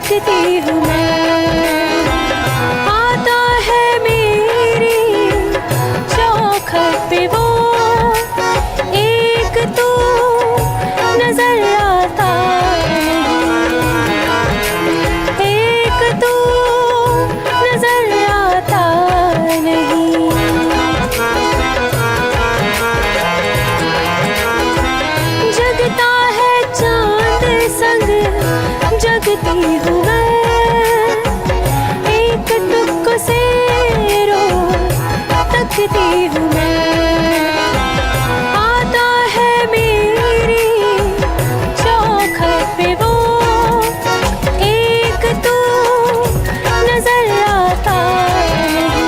थकती हूँ मैं। आता है मेरी चौखट पे वो, एक तो नजर आता नहीं, एक तो नजर आता नहीं। जगता है चांद संग जगती हूँ मैं, एक टुक से रोज तकती हूँ मैं। आता है मेरी चौखट पे वो, एक तो नजर आता नहीं,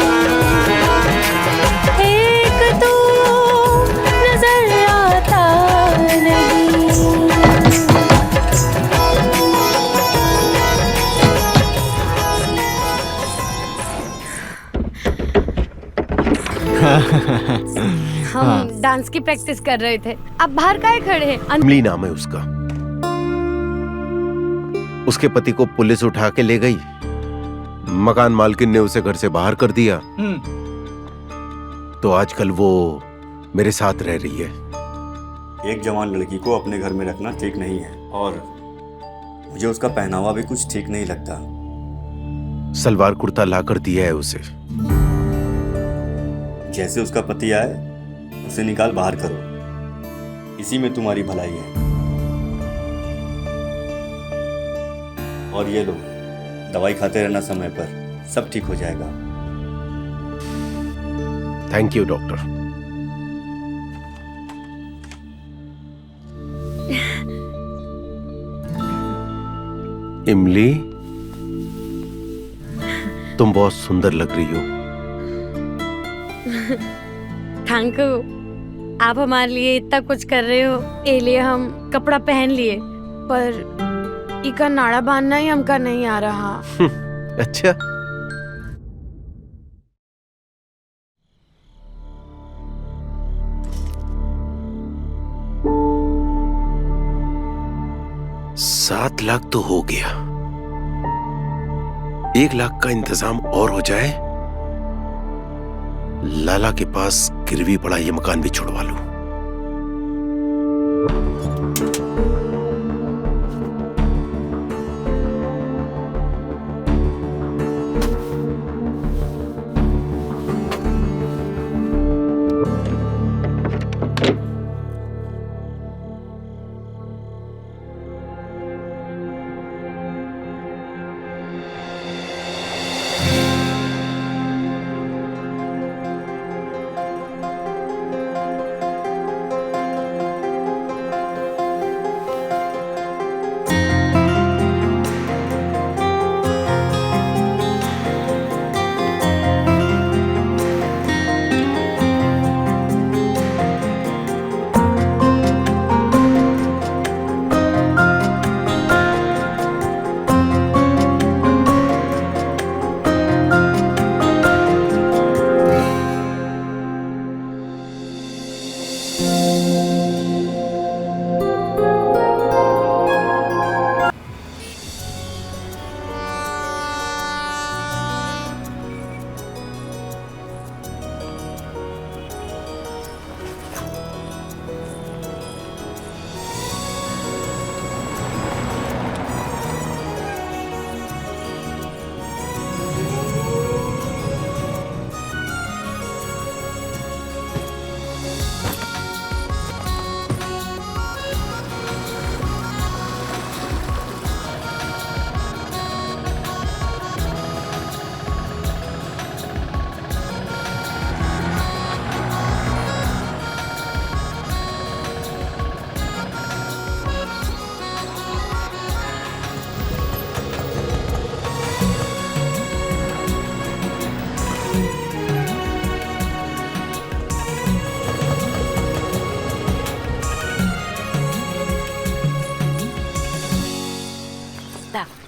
एक तो नजर आता नहीं। हम डांस की प्रैक्टिस कर रहे थे, अब बाहर काहे खड़े हैं? इमली नाम है उसका। उसके पति को पुलिस उठा के ले गई, मकान मालकिन ने उसे घर से बाहर कर दिया, तो आजकल वो मेरे साथ रह रही है। एक जवान लड़की को अपने घर में रखना ठीक नहीं है, और मुझे उसका पहनावा भी कुछ ठीक नहीं लगता। सलवार कुर्ता ला कर दिया है उसे। जैसे उसका पति आए उसे निकाल बाहर करो, इसी में तुम्हारी भलाई है। और ये लो, दवाई खाते रहना समय पर, सब ठीक हो जाएगा। Thank you doctor. इमली, तुम बहुत सुंदर लग रही हो। थैंक यू, आप हमारे लिए इतना कुछ कर रहे हो, ए लिए हम कपड़ा पहन लिए, पर इका नाड़ा बांधना ही हमका नहीं आ रहा। अच्छा, $7 लाख तो हो गया, 1 लाख का इंतजाम और हो जाए, लाला के पास गिरवी पड़ा ये मकान भी छुड़वा लूं।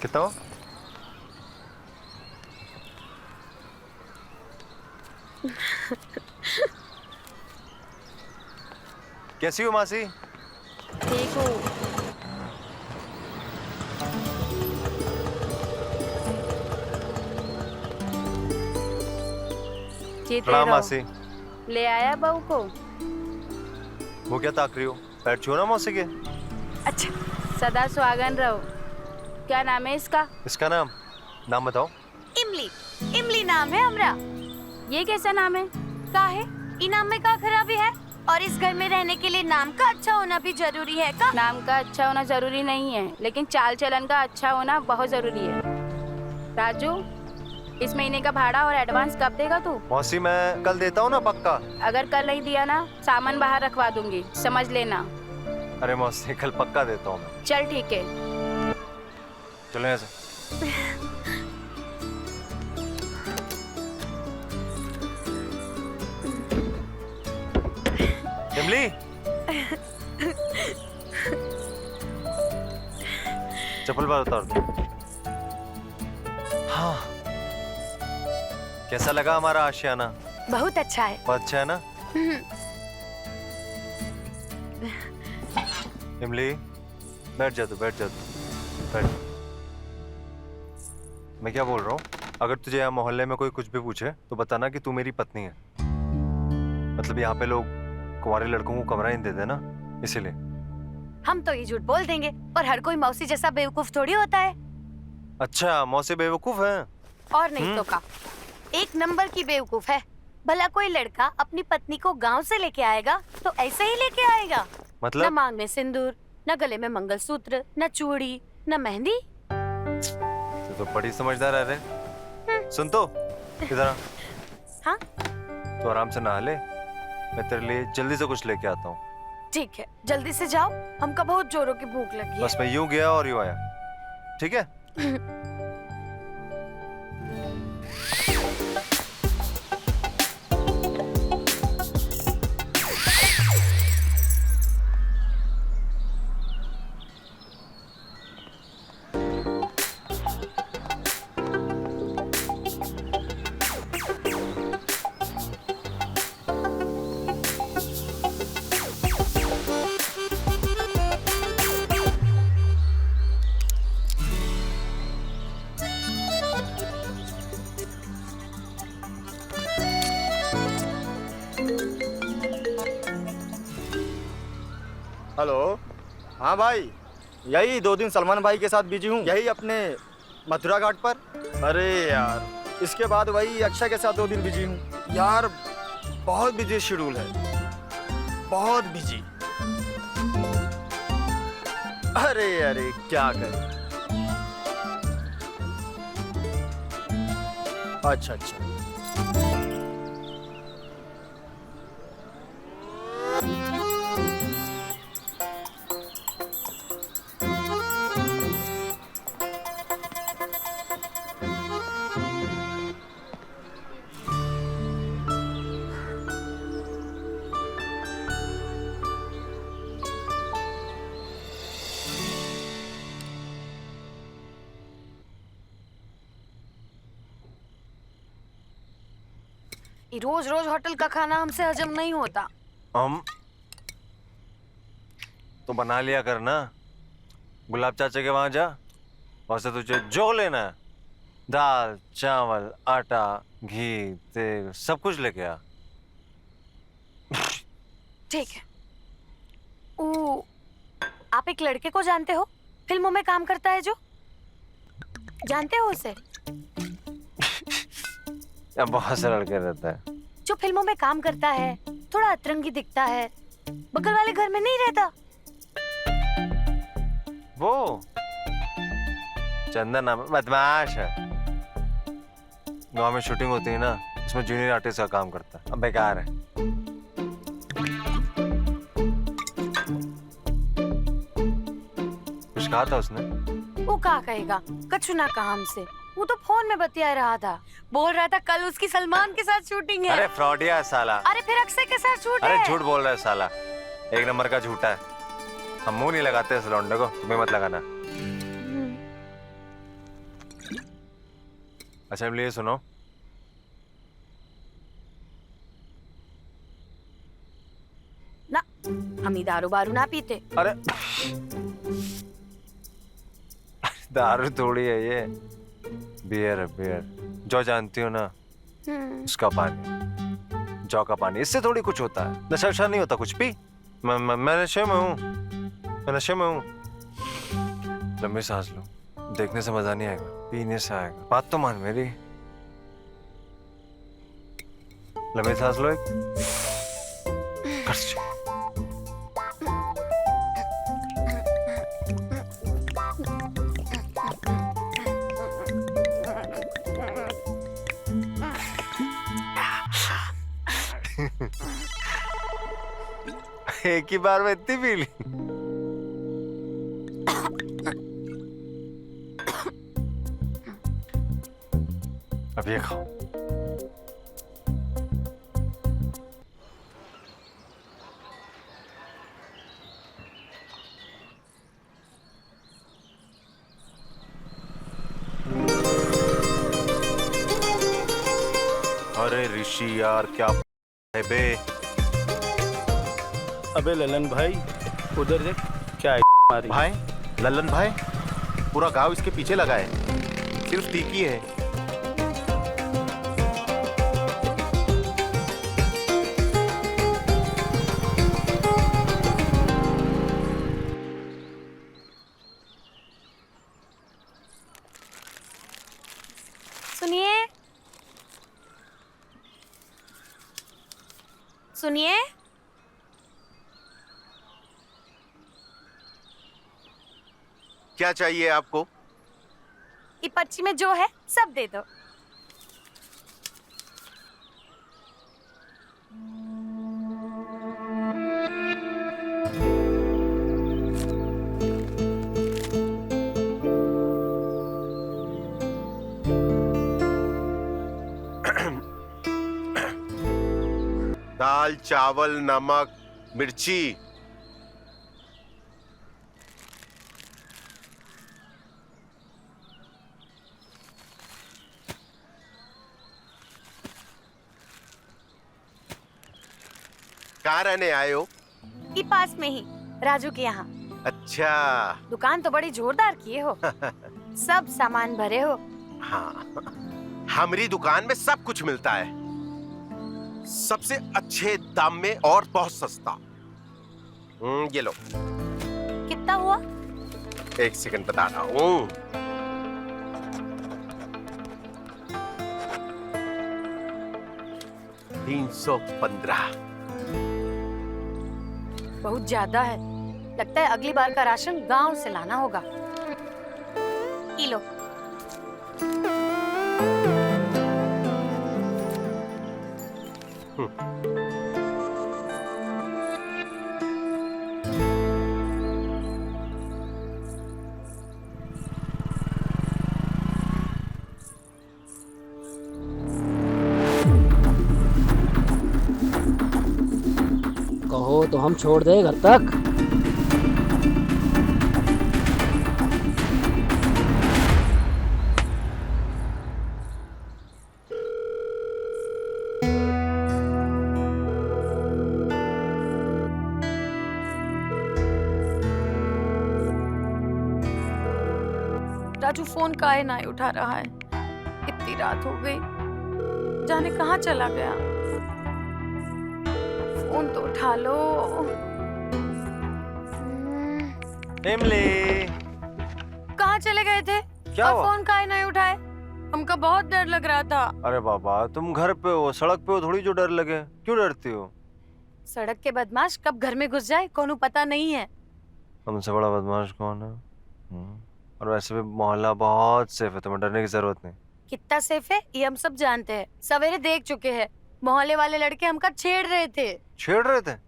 कितना हो? कैसी हो मासी? ठीक हो? जीते प्रणाम रहो। मासी। ले आया बहू को? वो क्या ताक रही हो? पैर छुओ ना मौसी के। अच्छा, सदा सुहागन रहो। क्या नाम है इसका? इसका नाम बताओ। इमली। इमली नाम है हमरा। ये कैसा नाम है? का है? ई नाम में का खराबी है? और इस घर में रहने के लिए नाम का अच्छा होना भी जरूरी है का? नाम का अच्छा होना जरूरी नहीं है, लेकिन चाल चलन का अच्छा होना बहुत जरूरी है। राजू, इस महीने का भाड़ा और एडवांस कब देगा तू? मौसी मैं कल देता हूँ ना पक्का। अगर कल नहीं दिया ना, सामान बाहर रखवा दूंगी, समझ लेना। अरे मौसी कल पक्का देता हूँ मैं। चल ठीक है। चलो यहाँ से। इमली, चप्पल बाहर उतार दो। हाँ, कैसा लगा हमारा आशियाना? बहुत अच्छा है। बहुत अच्छा है ना? इमली, बैठ जा तू, बैठ जा तू, बैठ। मैं क्या बोल रहा हूँ, अगर तुझे यहाँ मोहल्ले में कोई कुछ भी पूछे तो बताना कि तू मेरी पत्नी है। मतलब यहाँ पे लोग कुंवारे लड़कों को कमरा नहीं देते ना, इसीलिए। हम तो ये झूठ बोल देंगे, और हर कोई मौसी जैसा बेवकूफ थोड़ी होता है। अच्छा, मौसी बेवकूफ है? और नहीं तो का, एक नंबर की बेवकूफ है। भला कोई लड़का अपनी पत्नी को गांव से लेके आएगा तो ऐसे ही लेके आएगा? न मतलब? मांग में सिंदूर, न गले में मंगलसूत्र, न चूड़ी, न मेहंदी। तू तो बड़ी समझदार है रे। सुन तो, इधर आ। हाँ? तो आराम से नहा ले, मैं तेरे लिए जल्दी से कुछ लेके आता हूँ। ठीक है, जल्दी से जाओ, हमको बहुत जोरों की भूख लगी है। बस मैं यूं गया और यूं आया, ठीक है? हेलो। हाँ भाई, यही 2 दिन सलमान भाई के साथ बिजी हूँ, यही अपने मथुरा घाट पर। अरे यार, इसके बाद वही अक्षय के साथ 2 दिन बिजी हूँ यार। बहुत बिजी शेड्यूल है, बहुत बिजी। अरे अरे क्या करें। अच्छा अच्छा। रोज रोज होटल का खाना हमसे हजम नहीं होता। हम तो बना लिया कर ना, गुलाब चाचा के वहां जा, और से तुझे जो लेना है, दाल चावल आटा घी तेल सब कुछ लेके आ। ठीक है। आप एक लड़के को जानते हो, फिल्मों में काम करता है जो? जानते हो उसे? या बहुत से लड़के रहता है जो फिल्मों में काम करता है, थोड़ा अतरंगी दिखता है, बगल वाले घर में नहीं रहता। वो चंदन नाम है, बदमाश है। गांव में शूटिंग होती है ना, उसमें जूनियर आर्टिस्ट का काम करता है। अब बेकार है। कुछ कहा था उसने? वो क्या कहेगा, कछु ना कहा हमसे। वो तो फोन में बतिया रहा था, बोल रहा था कल उसकी सलमान के साथ शूटिंग है। अरे फ्रॉडिया है साला। अरे फिर अक्षय के साथ शूट अरे है। झूठ बोल रहा है साला, 1 नंबर का झूठा है। हम मुंह नहीं लगाते इस लौंडे को, तुम्हें मत लगाना। अच्छा ये सुनो, ना हम ही दारू बारू ना पीते। अरे दारू थोड़ी है ये, बियर है बियर, जो जानती हो ना उसका पानी। जौ का पानी, इससे थोड़ी कुछ होता है। नशा वशा नहीं होता कुछ। पी। मैं नशे में हूँ, मैं नशे में हूँ। लंबी सांस लो, देखने से मजा नहीं आएगा, पीने से आएगा। बात तो मान मेरी। लंबी सांस लो एक। एक ही बार में इतनी पी ली। अब ये खाओ। अरे ऋषि यार, क्या है बे? अबे ललन भाई, उधर देख क्या मारी। भाई, लल्लन भाई, पूरा गांव इसके पीछे लगा है, सिर्फ टीकी है। सुनिए, सुनिए। क्या चाहिए आपको? ये पर्ची में जो है सब दे दो। दाल, चावल, नमक, मिर्ची। कहाँ रहने आए हो? ये पास में ही, राजू के यहाँ। अच्छा। दुकान तो बड़ी जोरदार किए हो। सब सामान भरे हो। हाँ, हमारी दुकान में सब कुछ मिलता है, सबसे अच्छे दाम में और बहुत सस्ता। ये लो। कितना हुआ? एक सेकंड बता रहा हूँ। 315। बहुत ज्यादा है, लगता है अगली बार का राशन गांव से लाना होगा। ये लो। कहो तो हम छोड़ दे घर तक। राजू फोन काहे ना उठा रहा है? इतनी रात हो गई, जाने कहाँ चला गया। फोन तो उठा लो। इमली, कहाँ चले गए थे? क्या और हुआ? फोन काहे नहीं उठाए? हमको बहुत डर लग रहा था। अरे बाबा, तुम घर पे हो, सड़क पे हो, थोड़ी जो डर लगे। क्यों डरती हो? सड़क के बदमाश कब घर में घुस जाए कोनो पता नहीं है। हमसे बड़ा बदमाश कौन है? और वैसे भी मोहल्ला बहुत सेफ है, तुम्हें डरने की जरूरत नहीं। कितना सेफ है ये हम सब जानते हैं, सवेरे देख चुके हैं। मोहल्ले वाले लड़के हमका छेड़ रहे थे। छेड़ रहे थे?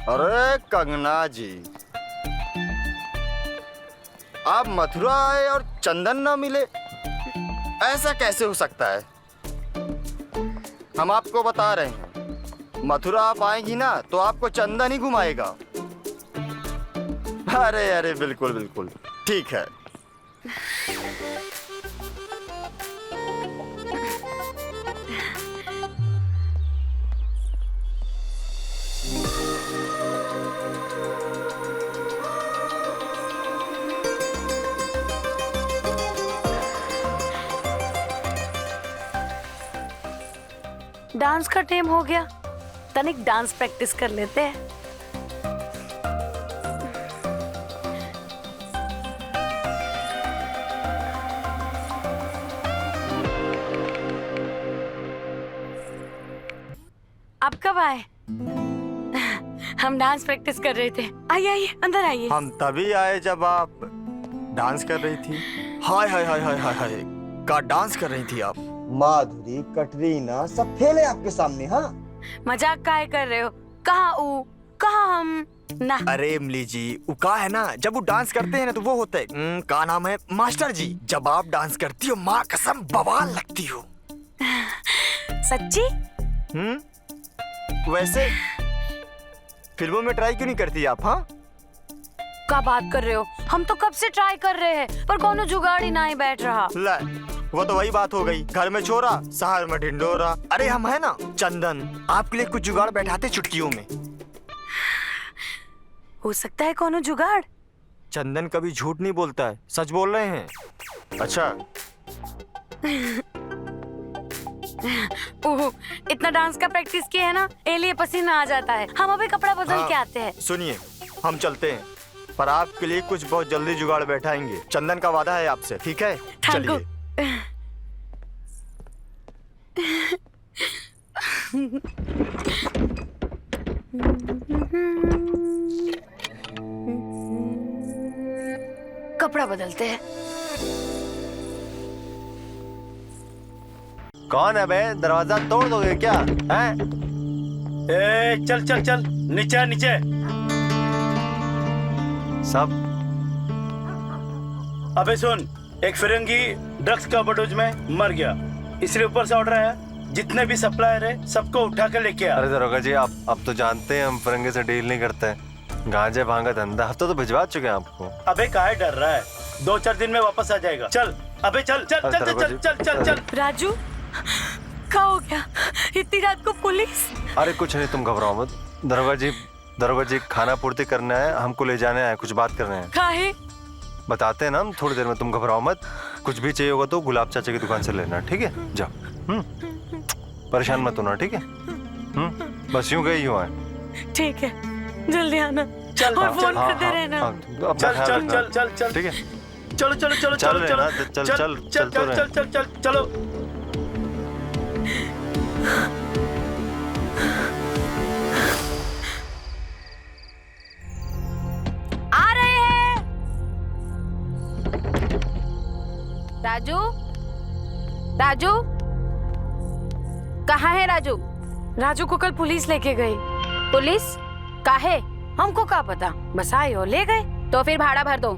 अरे कंगना जी, आप मथुरा आए और चंदन न मिले, ऐसा कैसे हो सकता है? हम आपको बता रहे हैं, मथुरा आप आएंगी ना तो आपको चंदन ही घुमाएगा। अरे अरे बिल्कुल बिल्कुल ठीक है। डांस का टाइम हो गया, तनिक डांस प्रैक्टिस कर लेते हैं। आप कब आए? हम डांस प्रैक्टिस कर रहे थे। आइए आइए अंदर आइए। हम तभी आए जब आप डांस कर रही थी। हाय हाय हाय हाय हाय हाय, का डांस कर रही थी आप। माधुरी, कटरीना सब फेले आपके सामने। हाँ, मजाक काहे कर रहे हो? कहाँ ऊ, कहाँ हम ना। अरे इमली जी, उका है ना, जब वो डांस करते हैं ना तो वो होते हैं का नाम है मास्टर जी। जब आप डांस करती हो माँ कसम बवाल लगती हो। सच्ची? वैसे फिल्मों में ट्राई क्यों नहीं करती आप? हाँ, क्या बात कर रहे हो? हम तो कब से ट्राई कर रहे हैं पर कोनो जुगाड़ ही नहीं बैठ रहा। ले, वो तो वही बात हो गई, घर में छोरा शहर में ढिंडोरा। अरे हम है ना चंदन, आपके लिए कुछ जुगाड़ बैठाते चुटकियों में। हो सकता है कोनो जुगाड़। चंदन कभी झूठ नहीं बोलता है, सच बोल रहे हैं। अच्छा ओह, इतना डांस का प्रैक्टिस किया है ना, इसलिए पसीना आ जाता है। हम अभी कपड़ा बदल के आते हैं। सुनिए, हम चलते हैं पर आपके लिए कुछ बहुत जल्दी जुगाड़ बैठाएंगे। चंदन का वादा है आपसे, ठीक है? चलिए। कपड़ा बदलते हैं। कौन है बे? दरवाजा तोड़ दोगे क्या? हैं? ए, चल चल चल, नीचे नीचे। सब अबे सुन, एक फिरंगी ड्रग्स का ओवरडोज में मर गया, इसलिए ऊपर से ऑर्डर है जितने भी सप्लायर है सबको उठा कर लेके आ। अरे दरोगा जी, आप अब तो जानते हैं हम फिरंगी से डील नहीं करते हैं। गांजे भांगा धंधा हफ्ता तो भिजवा चुके हैं आपको। अबे काहे डर रहा है? 2-4 दिन में वापस आ जाएगा। चल अबे चल चल चल चल चल चल चल चल। राजू, क्या हो गया? इतनी रात को पुलिस? अरे कुछ नहीं, तुम घबराओ मत। दरोगा जी खाना पूर्ति करना है, हमको ले जाने आए, कुछ बात करना है। काहे? बताते हैं ना हम थोड़ी देर में, तुम घबराओ मत। कुछ भी चाहिए होगा तो गुलाब चाचा की दुकान से लेना, ठीक है? जाओ। परेशान मत होना, ठीक है? बस यूं गई यूं आए। ठीक है, जल्दी आना। चल और फोन करते रहना। चल चल चल चल चल, ठीक है? चलो चलो चलो चल चलो रहे चलो ना, चल चल चल तो रहे। चल चल चल चलो। आ रहे हैं। राजू, राजू, कहाँ है राजू? राजू को कल पुलिस लेके गई। पुलिस? काहे? हमको क्या पता, बस आए और ले गए। तो फिर भाड़ा भर दो।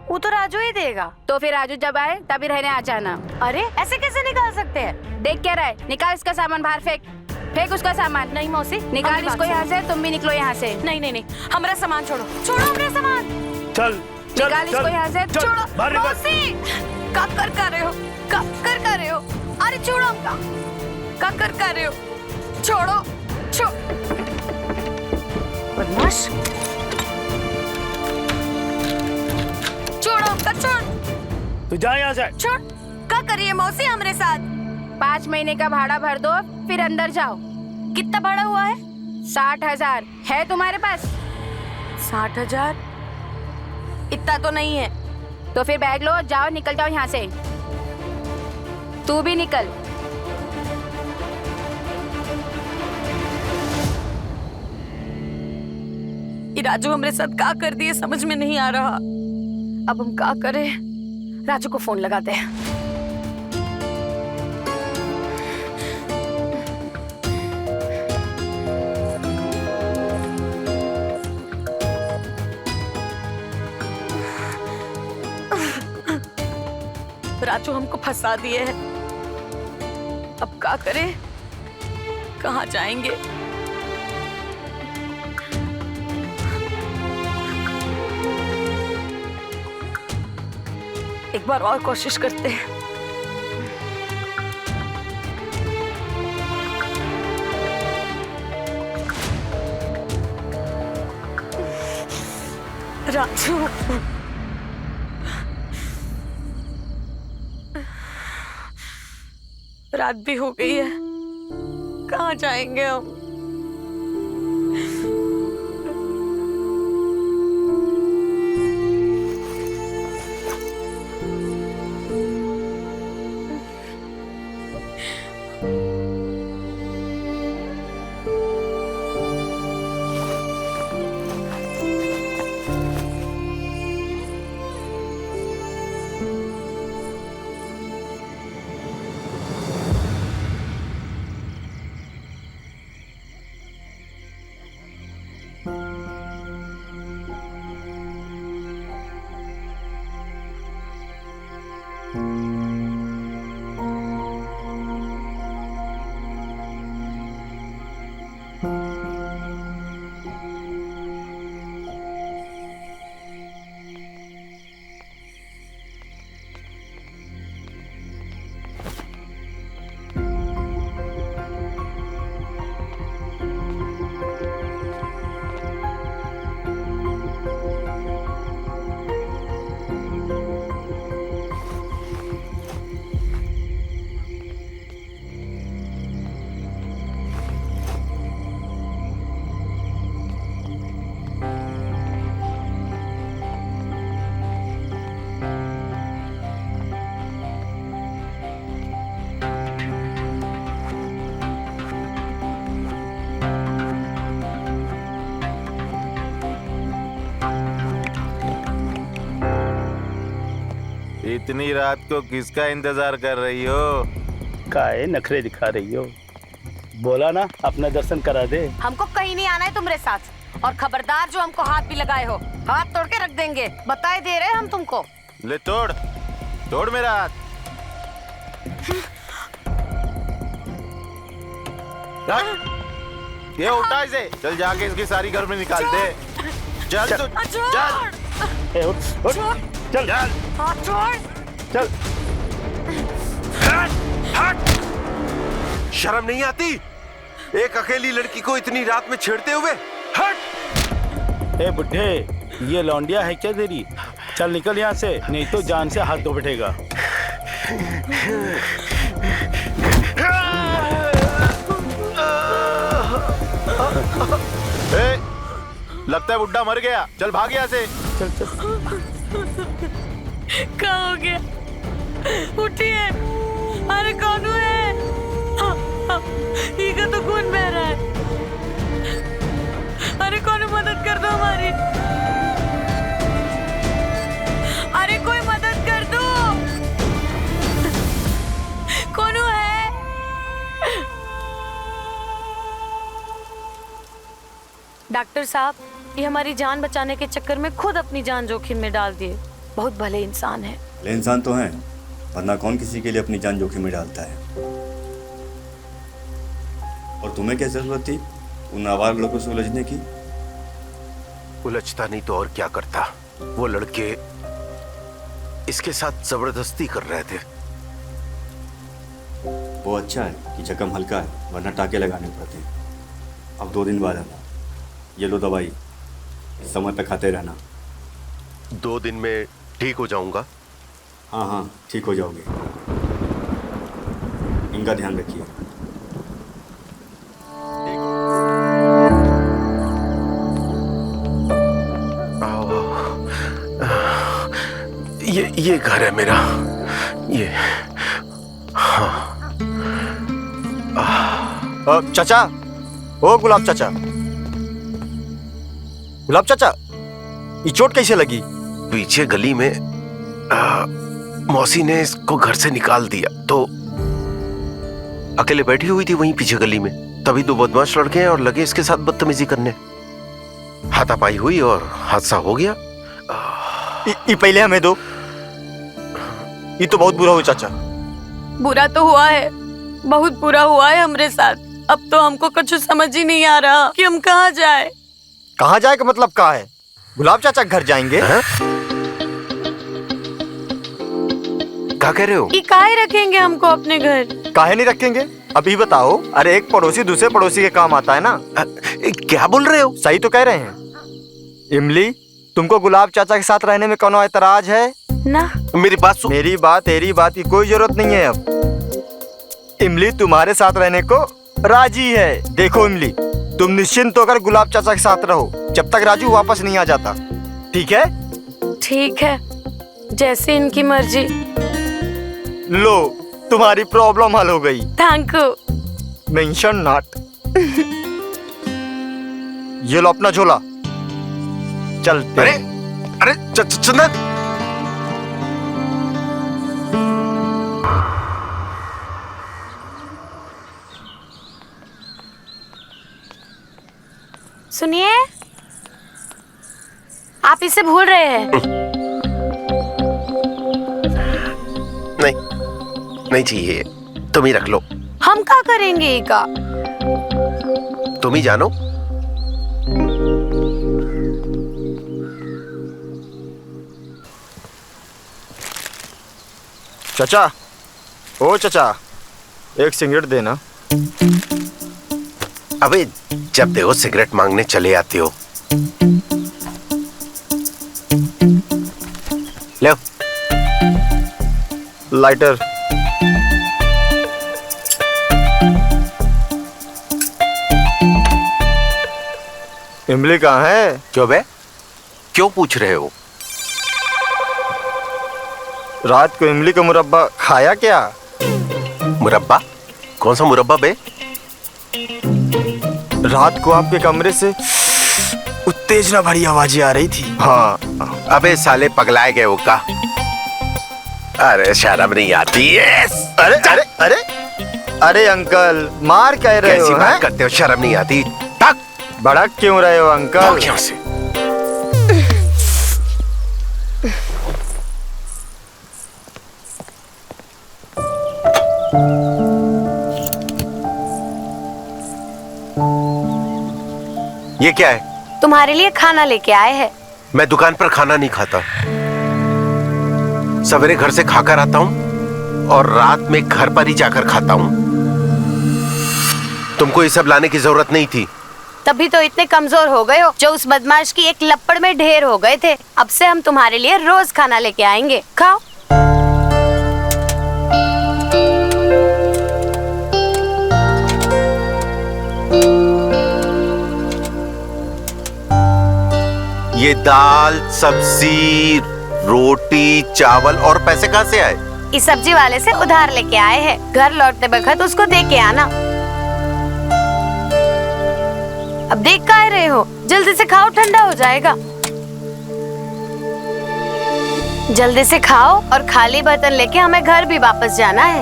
वो तो राजू ही देगा। तो फिर राजू जब आए तभी रहने आ जाना। अरे ऐसे कैसे निकाल सकते हैं? देख क्या रहा है? निकाल इसका सामान बाहर, फेंक फेंक उसका सामान। नहीं मौसी, निकाल इसको यहाँ से, तुम भी निकलो यहाँ से। नहीं नहीं नहीं, हमारा सामान छोड़ो, छोड़ो हमारा सामान। चल चल निकाल इसको यहाँ से, छोड़ो बाहर निकल। मौसी, कब कर रहे हो? कब कर रहे हो? अरे छोड़ो हमका, कब कर रहे हो? छोड़ो, बदमाश, छोड़ो हमका, छोड़। तू जा यहाँ से। छोड़। क्या करिए मौसी हमारे साथ? 5 महीने का भाड़ा भर दो, फिर अंदर जाओ। कितना भाड़ा हुआ है? 60,000 है तुम्हारे पास? 60,000? इतना तो नहीं है। तो फिर बैग लो, जाओ, निकल जाओ यहाँ से। तू भी निकल। ये राजू हमारे साथ क्या कर दिए समझ में नहीं आ रहा। अब हम क्या करें? राजू को फोन लगाते हैं। राजू हमको फंसा दिए है, अब क्या करें? कहाँ जाएंगे? एक बार और कोशिश करते हैं। राजू, रात भी हो गई है, कहाँ जाएंगे हम? इतनी रात को किसका इंतजार कर रही हो? काहे नखरे दिखा रही हो? बोला ना अपना दर्शन करा दे। हमको कहीं नहीं आना है तुम्हारे साथ, और खबरदार जो हमको हाथ भी लगाए हो, हाथ तोड़ के रख देंगे, बताए दे रहे हम तुमको। ले तोड़, तोड़ मेरा हाथ। ये उठा इसे, चल जाके इसकी सारी घर में निकाल दे। चल तू, चल। ए, उठ, उठ, चल, हाथ छोड़। चल। शर्म नहीं आती एक अकेली लड़की को इतनी रात में छेड़ते हुए? हट! ए बुढ़े, ये लौंडिया है क्या तेरी? चल निकल यहाँ से, नहीं तो जान से हाथ धो बैठेगा। ए, लगता है बुड्ढा मर गया, चल भाग यहाँ से। चल चल। क्या हो गया? उठिए, अरे कौन है? ये तो खून बह रहा है। अरे कौन मदद कर दो हमारी, अरे कोई मदद कर दो, कौन है? डॉक्टर साहब, ये हमारी जान बचाने के चक्कर में खुद अपनी जान जोखिम में डाल दिए। बहुत भले इंसान है। भले इंसान तो हैं, वरना कौन किसी के लिए अपनी जान जोखिम में डालता है? और तुम्हें क्या जरूरत थी उन आवारा लोगों से उलझने की? उलझता नहीं तो और क्या करता। वो लड़के इसके साथ जबरदस्ती कर रहे थे। वो अच्छा है कि जख्म हल्का है, वरना टाके लगाने पड़ते हैं। अब 2 दिन बाद आना, ये लो दवाई, इस समय तक खाते रहना। 2 दिन में ठीक हो जाऊंगा? हाँ हाँ, ठीक हो जाओगे। इनका ध्यान रखिए। ये घर है मेरा, ये। हाँ। चाचा, ओ गुलाब चाचा, गुलाब चाचा, ये चोट कैसे लगी? पीछे गली में मौसी ने इसको घर से निकाल दिया, तो अकेले बैठी हुई थी वहीं पीछे गली में। तभी 2 बदमाश लड़के हैं और लगे इसके साथ बदतमीजी करने। हाथापाई हुई और हादसा हो गया। ये पहले हमें दो। ये तो बहुत बुरा हुआ चाचा। बुरा तो हुआ है, बहुत बुरा हुआ है हमरे साथ। अब तो हमको कुछ समझ ही नहीं आ रहा कि हम कहाँ जाए। कहाँ जाए का मतलब कहाँ है? गुलाब चाचा घर जाएंगे। क्या कह रहे हो? ये काहे रखेंगे हमको अपने घर? काहे नहीं रखेंगे? अभी बताओ। अरे एक पड़ोसी दूसरे पड़ोसी के काम आता है ना। क्या बोल रहे हो? सही तो कह रहे हैं। इमली, तुमको गुलाब चाचा के साथ रहने में कोनो ऐतराज है? ना। मेरी बात सुन। मेरी बात तेरी बात की कोई जरूरत नहीं है अब। इमली तुम्हारे साथ रहने को राजी है। देखो इमली, तुम निश्चिंत होकर गुलाब चाचा के साथ रहो जब तक राजू वापस नहीं आ जाता, ठीक है? ठीक है, जैसे इनकी मर्जी। लो, तुम्हारी प्रॉब्लम हल हो गई। Thank you. Mention not. ये लो अपना झोला, चलते। अरे अरे चंदन, सुनिए, आप इसे भूल रहे हैं। नहीं नहीं चाहिए, तुम ही रख लो। हम क्या करेंगे इका? तुम ही जानो। चाचा, ओ चाचा, एक सिगरेट देना। अबे जब देखो सिगरेट मांगने चले आते हो। ले लाइटर। इमली कहाँ है? क्यों बे, क्यों पूछ रहे हो? रात को इमली का मुरब्बा खाया क्या? मुरब्बा? कौन सा मुरब्बा बे? रात को आपके कमरे से उत्तेजना भरी आवाजें आ रही थी। हाँ। अबे साले पगलाए गए हो का? अरे शर्म नहीं आती है? अरे अरे अरे अरे अंकल, मार कह रहे हो? कैसी बात करते हो, शर्म नहीं आती? तक भड़क क्यों रहे हो अंकल? क्यों से? ये क्या है? तुम्हारे लिए खाना लेके आए हैं। मैं दुकान पर खाना नहीं खाता, सवेरे घर से खाकर आता हूँ और रात में घर पर ही जाकर खाता हूँ। तुमको ये सब लाने की जरूरत नहीं थी। तभी तो इतने कमजोर हो गए हो जो उस बदमाश की एक लपड़ में ढेर हो गए थे। अब से हम तुम्हारे लिए रोज खाना लेके आएंगे, खाओ। ये दाल, सब्जी, रोटी, चावल और पैसे कहाँ से आए? इस सब्जी वाले से उधार लेके आए हैं। घर लौटते वक्त उसको दे के आना। अब देख क्या रहे हो, जल्दी से खाओ, ठंडा हो जाएगा। जल्दी से खाओ और खाली बर्तन लेके हमें घर भी वापस जाना है।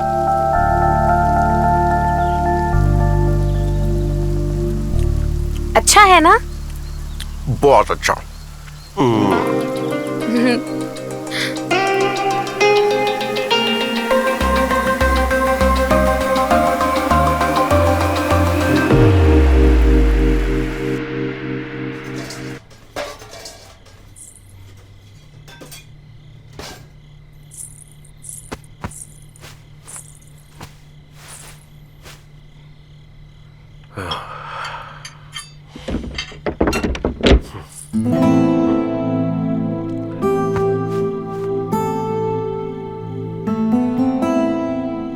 अच्छा है ना? बहुत अच्छा।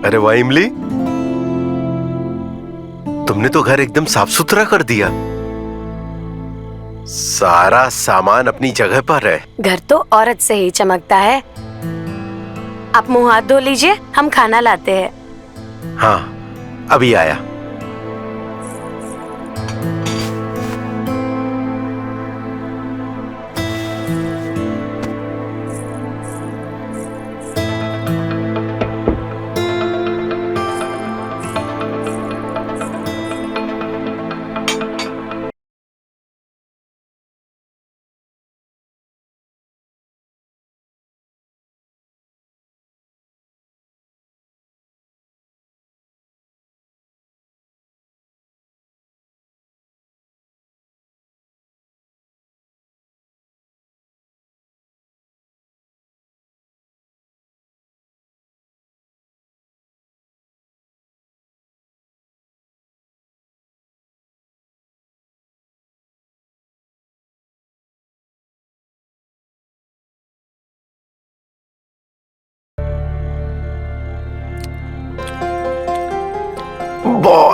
अरे वाह इमली, तुमने तो घर एकदम साफ सुथरा कर दिया। सारा सामान अपनी जगह पर है। घर तो औरत से ही चमकता है। आप मुंह हाथ धो लीजिए, हम खाना लाते हैं। हाँ, अभी आया।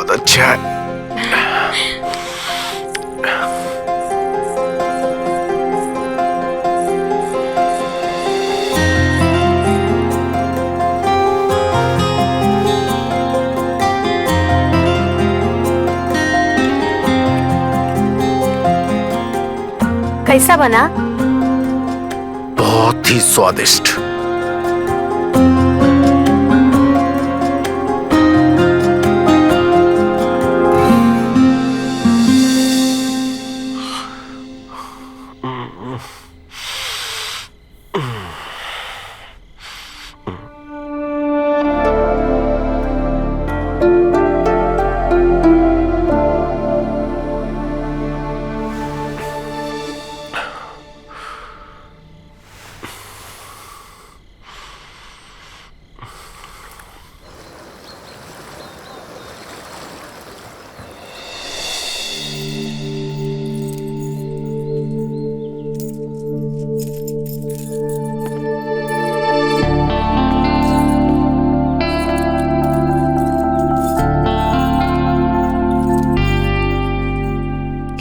बहुत अच्छा है। कैसा बना? बहुत ही स्वादिष्ट।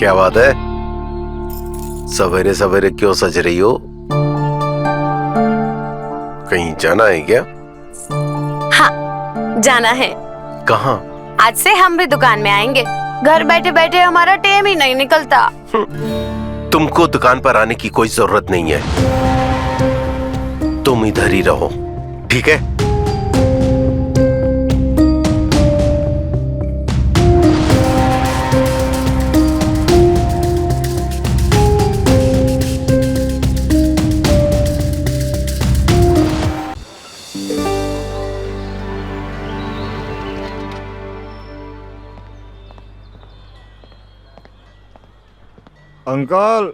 क्या बात है, सवेरे सवेरे क्यों सज रही हो? कहीं जाना है क्या? हाँ, जाना है। कहाँ? आज से हम भी दुकान में आएंगे। घर बैठे बैठे हमारा टाइम ही नहीं निकलता। तुमको दुकान पर आने की कोई जरूरत नहीं है, तुम इधर ही रहो, ठीक है? अंकल,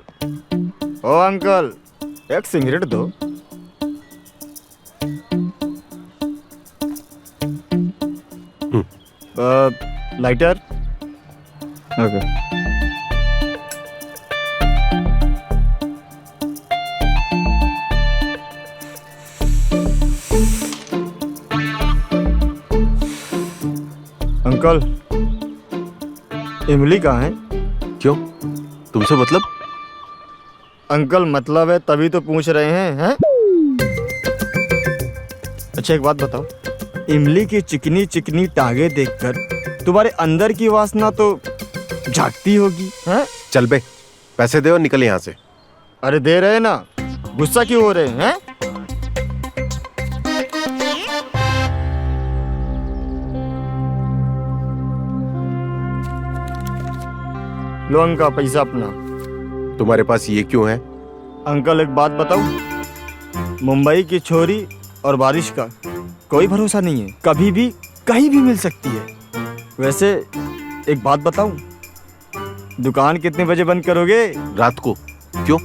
ओ अंकल, एक सिगरेट दो। लाइटर। ओके। अंकल, इमली कहाँ है? क्यों, तुमसे मतलब? अंकल मतलब है तभी तो पूछ रहे हैं? अच्छा एक बात बताओ, इमली की चिकनी चिकनी टांगे देखकर तुम्हारे अंदर की वासना तो झांकती होगी, हैं? चल बे, पैसे दे और निकल यहाँ से। अरे दे रहे ना, गुस्सा क्यों हो रहे हैं? लो अंकल पैसा अपना। तुम्हारे पास ये क्यों है? अंकल एक बात बताऊं, मुंबई की छोरी और बारिश का कोई भरोसा नहीं है, कभी भी कहीं भी मिल सकती है। वैसे एक बात बताऊं, दुकान कितने बजे बंद करोगे? रात को। क्यों?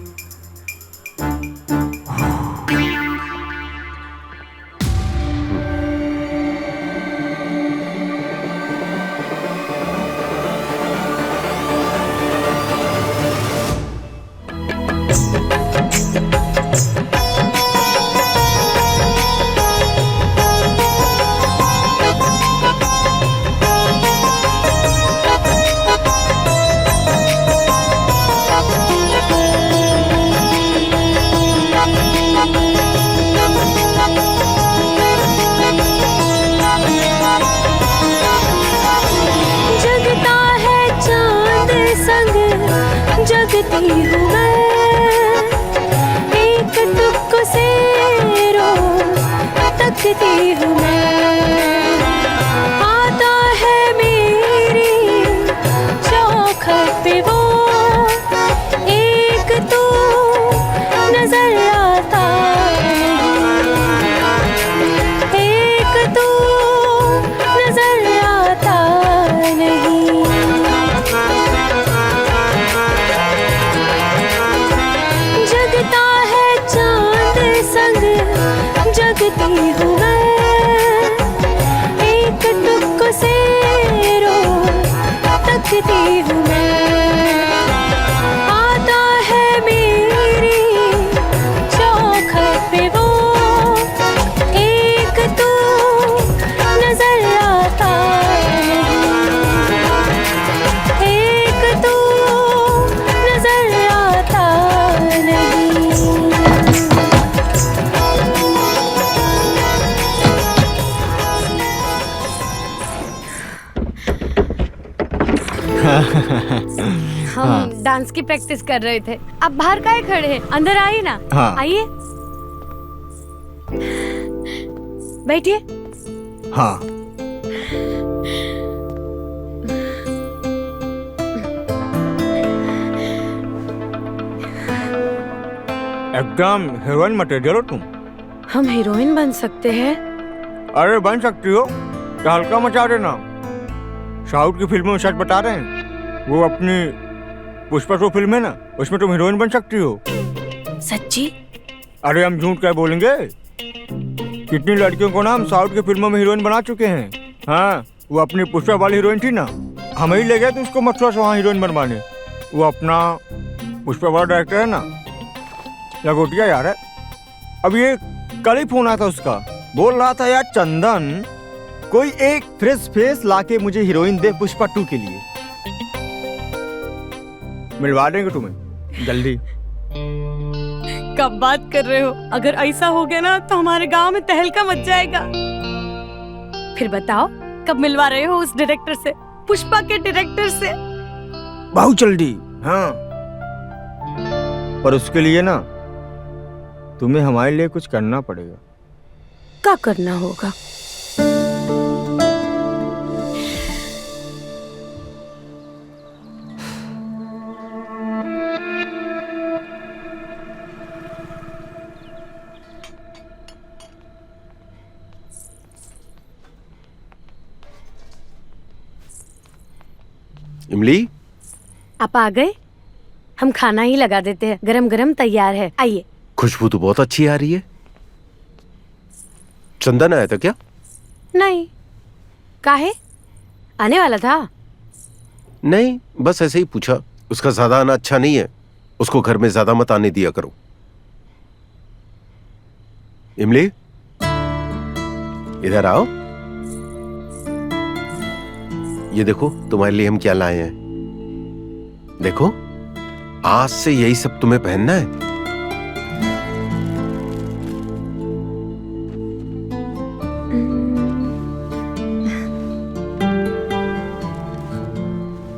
जगती हूँ मैं, एक टुक से रोज तकती हूँ मैं। आता है मेरी चौखट पे वो, एक तो नजर आता नहीं, एक तो नजर आता नहीं। जगता है चांद संग जगती हूँ मैं, एक टुक से रोज तकती हूँ मैं। आता है मेरी चौखट पे वो, एक तो नजर आता नहीं। हम डांस की प्रैक्टिस कर रहे थे। आप बाहर काहे खड़े हैं? अंदर आइए ना। हाँ। आइए, बैठिए। हाँ। एकदम हीरोइन मटेरियल हो तुम। हम हीरोइन बन सकते हैं? अरे बन सकती हो, तो हल्का मचा देना। साउथ की फिल्मों में सच बता रहे हैं, वो अपनी पुष्पा 2 फिल्म है ना, उसमें तुम हीरोइन बन सकती हो। सच्ची? अरे हम झूठ क्या बोलेंगे, कितनी लड़कियों को ना हम साउथ की फिल्मों में हीरोइन बना चुके हैं। हाँ, वो अपनी पुष्पा वाली हीरोइन थी ना, हम ही ले गए थे उसको मथुरा से वहाँ हीरोइन बनवाने। वो अपना पुष्पा वाला डायरेक्टर है ना, लंगोटिया यार है। अब ये कल ही फोन आया था उसका, बोल रहा था यार चंदन कोई एक फ्रेश फेस लाके मुझे हीरोइन दे पुष्पा 2 के लिए। मिलवा देंगे तुम्हें जल्दी। कब बात कर रहे हो? अगर ऐसा हो गया ना तो हमारे गांव में तहलका मच जाएगा। फिर बताओ कब मिलवा रहे हो उस डायरेक्टर से, पुष्पा के डायरेक्टर से? बहुत जल्दी। हाँ, पर उसके लिए ना तुम्हें हमारे लिए कुछ करना पड़ेगा। क्या करना होगा? इमली, आप आ गए? हम खाना ही लगा देते हैं, गरम गरम तैयार है, आइए। खुशबू तो बहुत अच्छी आ रही है। चंदन आया था क्या? नहीं, काहे? आने वाला था? नहीं, बस ऐसे ही पूछा। उसका ज्यादा आना अच्छा नहीं है, उसको घर में ज्यादा मत आने दिया करो। इमली, इधर आओ। ये देखो तुम्हारे लिए हम क्या लाए हैं। देखो, आज से यही सब तुम्हें पहनना है।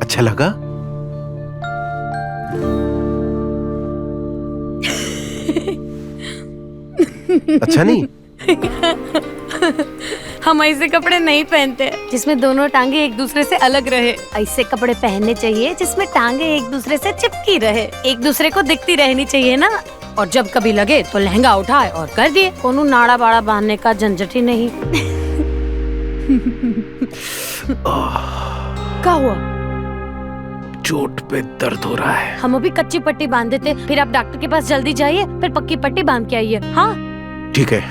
अच्छा लगा? अच्छा नहीं? हम ऐसे कपड़े नहीं पहनते जिसमें दोनों टांगे एक दूसरे से अलग रहे। ऐसे कपड़े पहनने चाहिए जिसमें टांगे एक दूसरे से चिपकी रहे, एक दूसरे को दिखती रहनी चाहिए ना। और जब कभी लगे तो लहंगा उठाए और कर दिए, कोनो नाड़ा बाड़ा बांधने का झंझट ही नहीं। क्या हुआ? चोट पे दर्द हो रहा है। हम अभी कच्ची पट्टी बांध देते, फिर आप डॉक्टर के पास जल्दी जाइए, फिर पक्की पट्टी बांध के आइए। हाँ ठीक है,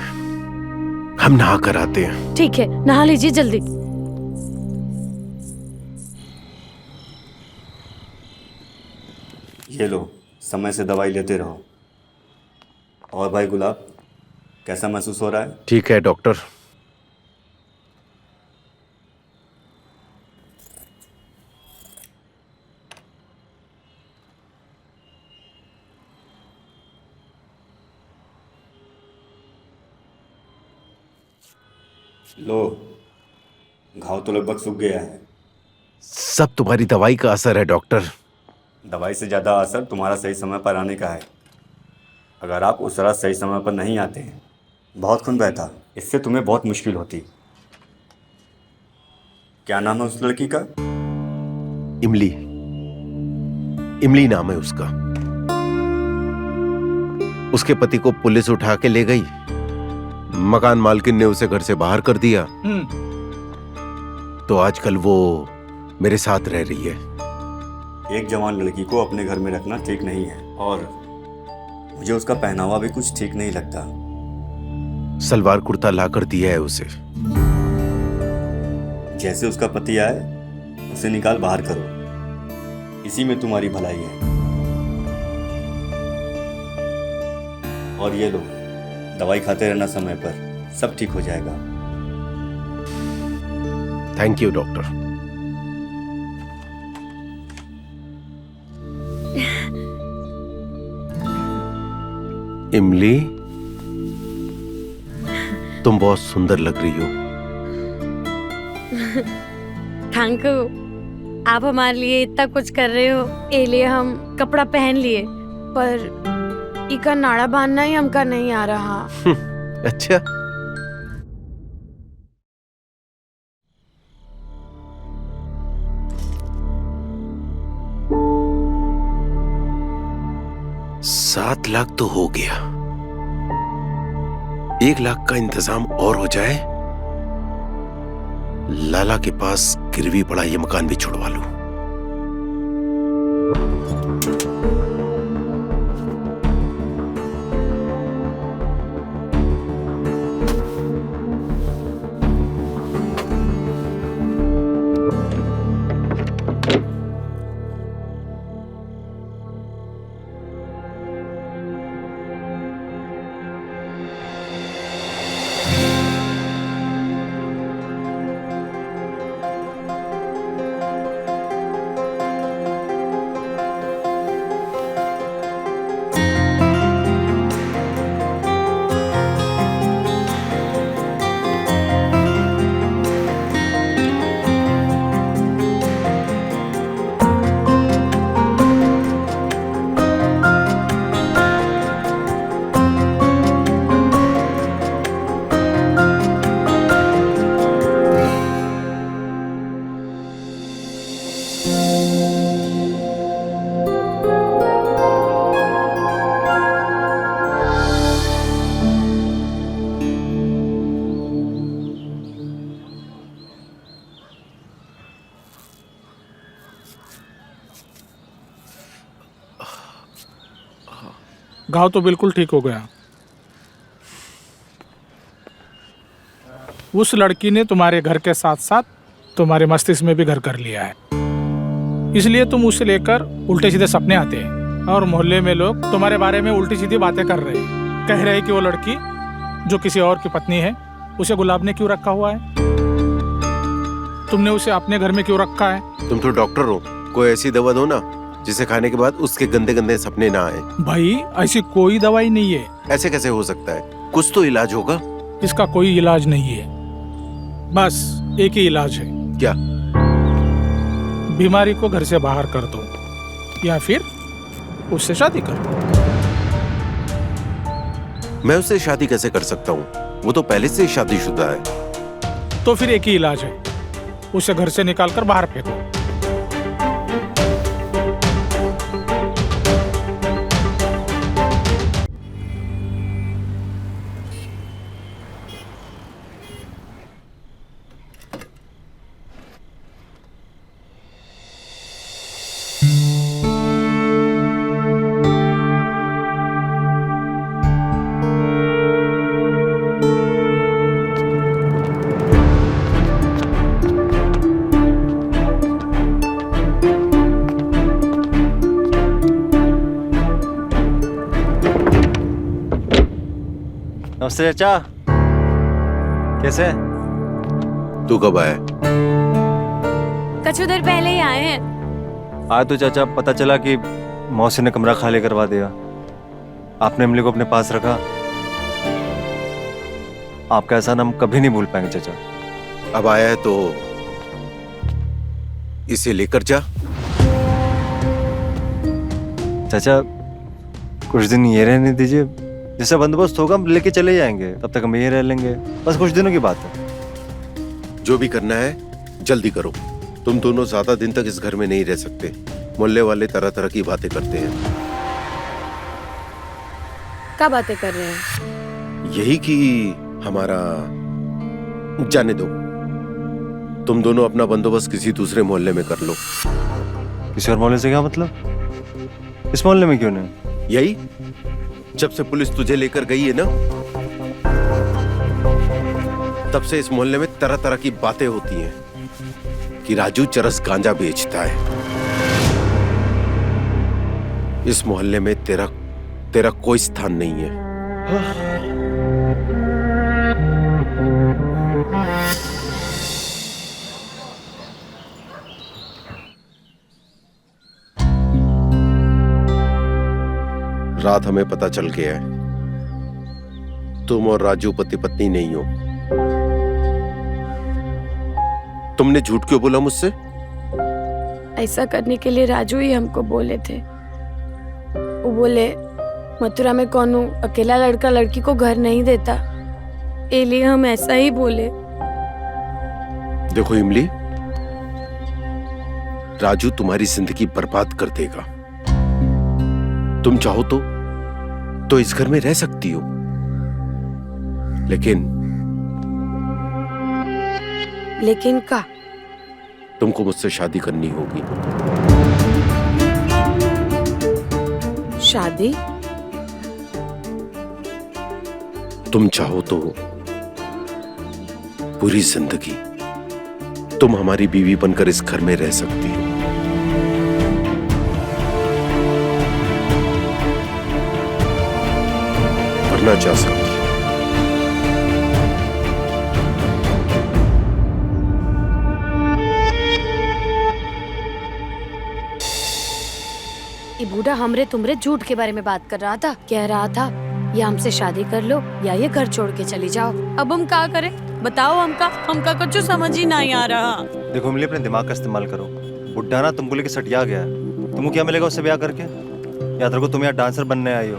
हम नहा कर आते हैं। ठीक है, नहा लीजिए जल्दी। ये लो, समय से दवाई लेते रहो। और भाई गुलाब, कैसा महसूस हो रहा है? ठीक है डॉक्टर। लो, घाव तो लगभग सूख गया है। सब तुम्हारी दवाई का असर है डॉक्टर। दवाई से ज़्यादा असर तुम्हारा सही समय पर आने का है। अगर आप उस तरह सही समय पर नहीं आते हैं, बहुत खून बहता, इससे तुम्हें बहुत मुश्किल होती। क्या नाम है उस लड़की का? इमली। इमली नाम है उसका। उसके पति को पुलिस उठा के ले गई। मकान मालकिन ने उसे घर से बाहर कर दिया। तो आजकल वो मेरे साथ रह रही है। एक जवान लड़की को अपने घर में रखना ठीक नहीं है, और मुझे उसका पहनावा भी कुछ ठीक नहीं लगता। सलवार कुर्ता ला कर दिया है उसे। जैसे उसका पति आए उसे निकाल बाहर करो, इसी में तुम्हारी भलाई है। और ये लो, दवाई खाते रहना समय पर, सब ठीक हो जाएगा। Thank you doctor. इमली, तुम बहुत सुंदर लग रही हो। Thank you. आप हमारे लिए इतना कुछ कर रहे हो, ए लिए हम कपड़ा पहन लिए, पर इका नाड़ा बांधना ही हमका नहीं आ रहा। अच्छा, $7 लाख तो हो गया, 1 लाख का इंतजाम और हो जाए, लाला के पास गिरवी पड़ा ये मकान भी छुड़वा लूं। घाव तो बिल्कुल ठीक हो गया। उस लड़की ने तुम्हारे घर के साथ साथ तुम्हारे मस्तिष्क में भी घर कर लिया है, इसलिए तुम उसे लेकर उल्टे सीधे सपने आते हैं और मोहल्ले में लोग तुम्हारे बारे में उल्टी सीधी बातें कर रहे हैं। कह रहे हैं कि वो लड़की जो किसी और की पत्नी है, उसे गुलाब ने क्यों रखा हुआ है, तुमने उसे अपने घर में क्यों रखा है। तुम तो डॉक्टर हो, कोई ऐसी दवा दो ना जिसे खाने के बाद उसके गंदे गंदे सपने ना आए। भाई ऐसी कोई दवाई नहीं है। ऐसे कैसे हो सकता है, कुछ तो इलाज होगा। इसका कोई इलाज नहीं है, बस एक ही इलाज है। क्या? बीमारी को घर से बाहर कर दो या फिर उससे शादी कर दो। मैं उससे शादी कैसे कर सकता हूँ, वो तो पहले से ही शादीशुदा है। तो फिर एक ही इलाज है, उसे घर से निकालकर बाहर फेंको। नमस्ते चाचा, कैसे? तू कब आया? कुछ देर पहले ही आए हैं। आज तो चाचा पता चला कि मौसी ने कमरा खाली करवा दिया। आपने इमली को अपने पास रखा। आपका एहसान हम कभी नहीं भूल पाएंगे चाचा। अब आया है तो इसे लेकर जा। चाचा कुछ दिन ये रहने दीजिए, जैसा बंदोबस्त होगा हम लेके चले जाएंगे, तब तक हम यही रह लेंगे। बस कुछ दिनों की बात है। जो भी करना है जल्दी करो। तुम दोनों ज्यादा दिन तक इस घर में नहीं रह सकते। मोहल्ले वाले तरह तरह की बातें करते हैं। क्या बातें कर रहे हैं? यही कि हमारा जाने दो। तुम दोनों अपना बंदोबस्त किसी दूसरे मोहल्ले में कर लो। किसी और मोहल्ले से क्या मतलब? इस मोहल्ले में क्यों नहीं? यही जब से पुलिस तुझे लेकर गई है ना, तब से इस मोहल्ले में तरह तरह की बातें होती हैं कि राजू चरस गांजा बेचता है। इस मोहल्ले में तेरा कोई स्थान नहीं है। रात हमें पता चल गया है तुम और राजू पति पत्नी नहीं हो। तुमने झूठ क्यों बोला मुझसे? ऐसा करने के लिए राजू ही हमको बोले थे। वो बोले मथुरा में कौन अकेला लड़का लड़की को घर नहीं देता, ये लिए हम ऐसा ही बोले। देखो इमली, राजू तुम्हारी जिंदगी बर्बाद कर देगा। तुम चाहो तो इस घर में रह सकती हो, लेकिन का तुमको मुझसे शादी करनी होगी। शादी? तुम चाहो तो पूरी जिंदगी तुम हमारी बीवी बनकर इस घर में रह सकती हो। करना चाह सकती हो। ये बूढ़ा हमरे तुमरे झूठ के बारे में बात कर रहा था, कह रहा था या हमसे शादी कर लो या ये घर छोड़ के चली जाओ। अब हम क्या करें बताओ? हमका कुछ समझ ही नहीं आ रहा। देखो इमली, अपने दिमाग का इस्तेमाल करो। बुड्ढा ना तुमको लेके सटिया गया है। तुमको क्या मिलेगा उससे ब्याह करके? याद रखो तुम यहाँ डांसर बनने आई हो,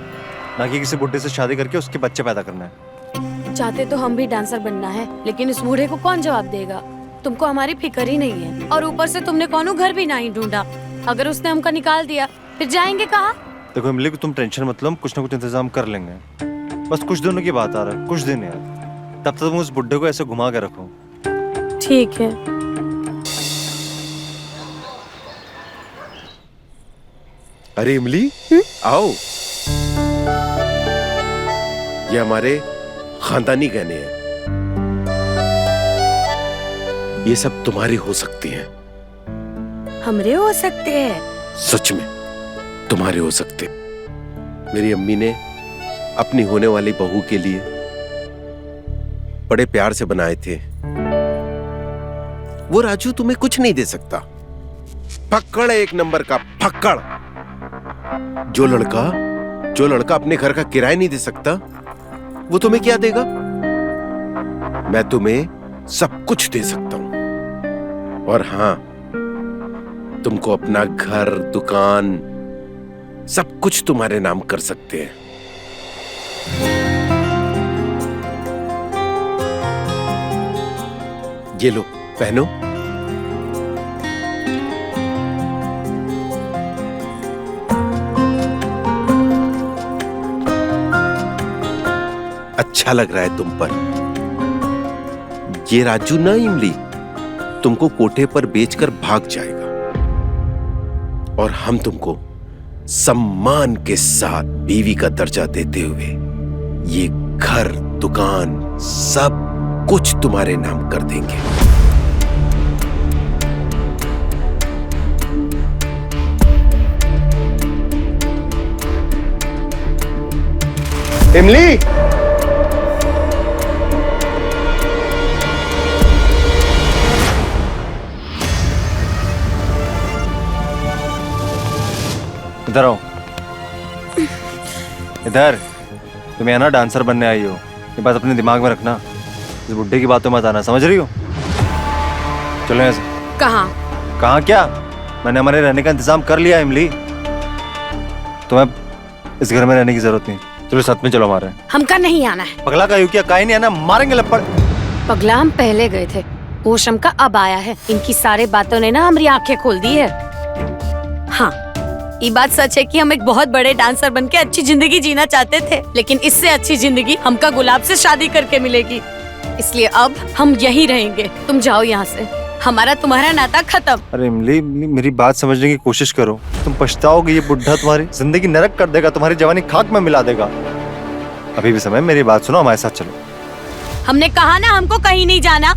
ना कि किसी बुड्ढे से शादी करके उसके बच्चे पैदा करना है। चाहते तो हम भी डांसर बनना है, लेकिन इस बूढ़े को कौन जवाब देगा? तुमको हमारी फिक्र ही नहीं है, और ऊपर से तुमने कौन घर भी नहीं ढूंढा। अगर उसने हमका निकाल दिया फिर जाएंगे कहाँ? देखो इमली, तुम टेंशन मत लो, हम कुछ ना कुछ इंतजाम कर लेंगे। बस कुछ दिनों की बात आ रहा है, कुछ दिन यार। तब तक तुम उस बुड्ढे को ऐसे घुमा के रखो। ठीक है। अरे इमली, आओ। ये हमारे खानदानी गहने हैं। ये सब तुम्हारी हो सकती हैं। हमरे हो सकते हैं? सच में तुम्हारे हो सकते। मेरी अम्मी ने अपनी होने वाली बहू के लिए बड़े प्यार से बनाए थे। वो राजू तुम्हें कुछ नहीं दे सकता। फक्कड़ है, एक नंबर का फक्कड़। जो लड़का अपने घर का किराया नहीं दे सकता, वो तुम्हें क्या देगा? मैं तुम्हें सब कुछ दे सकता हूं। और हां, तुमको अपना घर, दुकान, सब कुछ तुम्हारे नाम कर सकते हैं। ये लो, पहनो। अच्छा लग रहा है तुम पर। ये राजू ना इमली तुमको कोठे पर बेचकर भाग जाएगा, और हम तुमको सम्मान के साथ बीवी का दर्जा देते हुए ये घर, दुकान, सब कुछ तुम्हारे नाम कर देंगे। इमली, इधर आओ। इधर। तुम यहाँ ना डांसर बनने आई हो, ये बात अपने दिमाग में रखना। इस बुड्ढे की बातों मत आना, समझ रही हो? चलो यहाँ से। कहाँ क्या? मैंने हमारे रहने का इंतजाम कर लिया इमली। तुम्हें इस घर में रहने की जरूरत नहीं। चलो साथ में चलो हमारे। हमका नहीं आना है। पगला का क्या? काहे नहीं आना? मारेंगे लपड़। पगला हम पहले गए थे, ओशम का अब आया है। इनकी सारे बातों ने ना हमारी आंखें खोल दी है। हाँ, ये बात सच है कि हम एक बहुत बड़े डांसर बनके अच्छी जिंदगी जीना चाहते थे, लेकिन इससे अच्छी जिंदगी हमका गुलाब से शादी करके मिलेगी। इसलिए अब हम यहीं रहेंगे। तुम जाओ यहाँ से, हमारा तुम्हारा नाता खत्म। अरे इमली, मेरी बात समझने की कोशिश करो। तुम पछताओगे। ये बुड्ढा तुम्हारी जिंदगी नरक कर देगा, तुम्हारी जवानी खाक में मिला देगा। अभी भी समय, मेरी बात सुनो, हमारे साथ चलो। हमने कहा ना हमको कहीं नहीं जाना।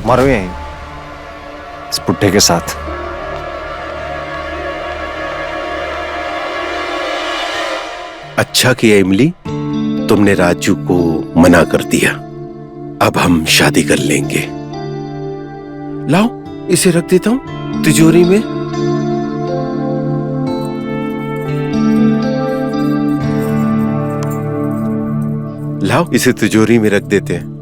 मारो यहीं इस बुड्ढे के साथ। अच्छा किया इमली, तुमने राजू को मना कर दिया। अब हम शादी कर लेंगे। लाओ, इसे रख देता हूं तिजोरी में। लाओ इसे तिजोरी में रख देते हैं।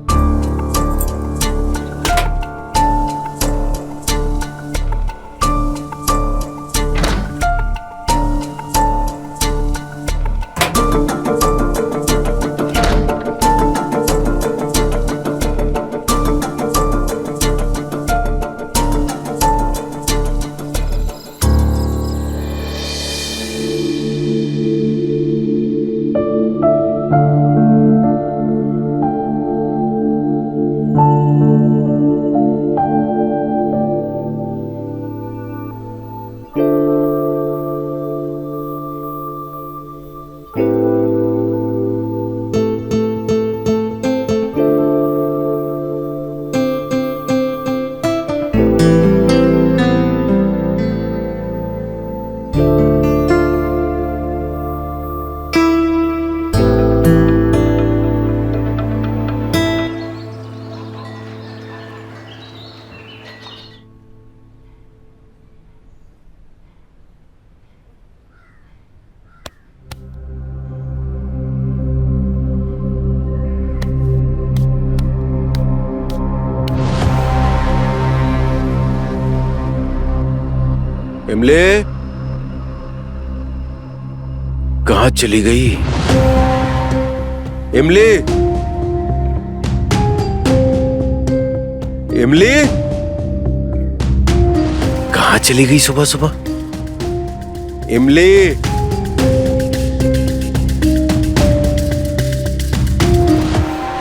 इमले कहाँ चली गई? इमली, इमली कहाँ चली गई सुबह सुबह? इमली,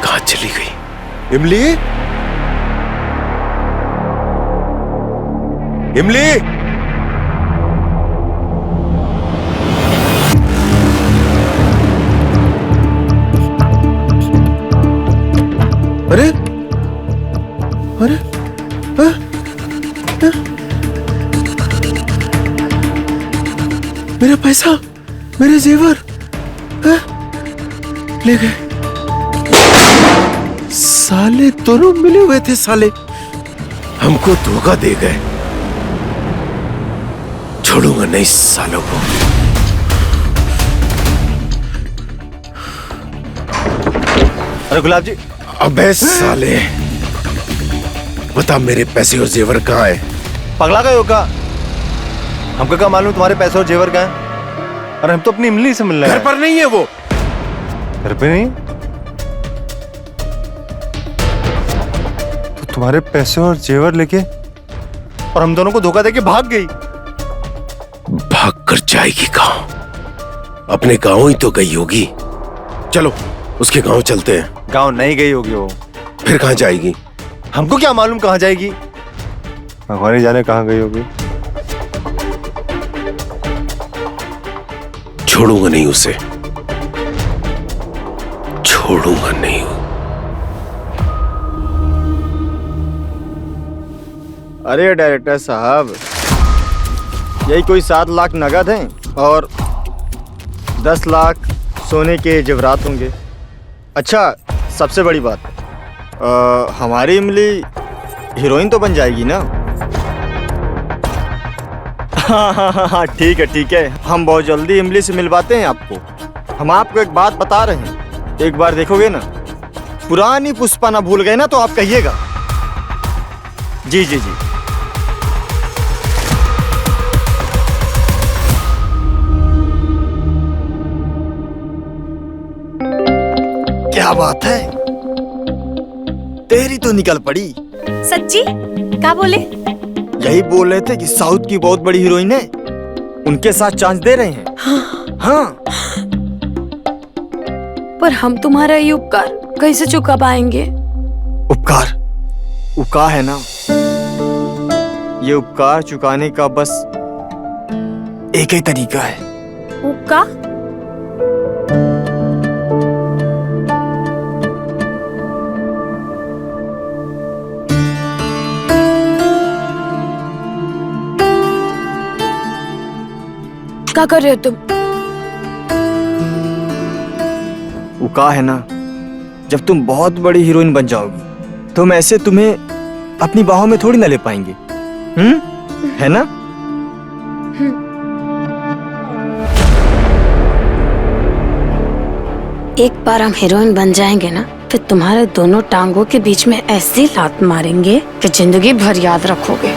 कहाँ चली गई? इमली, इमली, अरे अरे आ, आ, मेरा पैसा, मेरे जेवर ले गए। साले दोनों मिले हुए थे, साले हमको धोखा दे गए। छोड़ूंगा नहीं सालों को। अरे गुलाब जी, अबे साले, बता मेरे पैसे और जेवर कहाँ है? पगला गए हो क्या? हमको क्या मालूम तुम्हारे पैसे और जेवर कहाँ हैं? अरे हम तो अपनी इमली से मिल रहे हैं। घर पर नहीं है वो। घर पे नहीं? तो तुम्हारे पैसे और जेवर लेके और हम दोनों को धोखा देके भाग गई। भाग कर जाएगी कहाँ? अपने गांव ही तो गई होगी। चलो उसके गांव चलते हैं। गांव नहीं गई होगी वो। फिर कहाँ जाएगी? हमको क्या मालूम कहाँ जाएगी? भगवान ही जाने कहाँ गई होगी। छोड़ूंगा नहीं उसे, छोड़ूंगा नहीं। अरे डायरेक्टर साहब, यही कोई 7 लाख नगद हैं और 10 लाख सोने के जेवरात होंगे। अच्छा, सबसे बड़ी बात, हमारी इमली हीरोइन तो बन जाएगी ना? हाँ, ठीक है ठीक है, हम बहुत जल्दी इमली से मिलवाते हैं आपको। हम आपको एक बात बता रहे हैं, एक बार देखोगे ना, पुरानी पुष्पा ना भूल गए ना तो आप कहिएगा। जी जी जी। क्या बात है, तेरी तो निकल पड़ी। सच्ची? क्या बोले? यही बोल रहे थे कि साउथ की बहुत बड़ी हीरोइन है, उनके साथ चांस दे रहे हैं। हाँ। पर हम तुम्हारा ये उपकार कैसे चुका पाएंगे? उपकार? उपकार है ना, ये उपकार चुकाने का बस एक ही तरीका है। उपकार? क्या कर रहे हो तुम? वो कहा है ना, जब तुम बहुत बड़ी हीरोइन बन जाओगी तो हम ऐसे तुम्हें अपनी बाहों में थोड़ी ना ले पाएंगे। है ना? एक बार हम हीरोइन बन जाएंगे ना, फिर तुम्हारे दोनों टांगों के बीच में ऐसी लात मारेंगे कि जिंदगी भर याद रखोगे।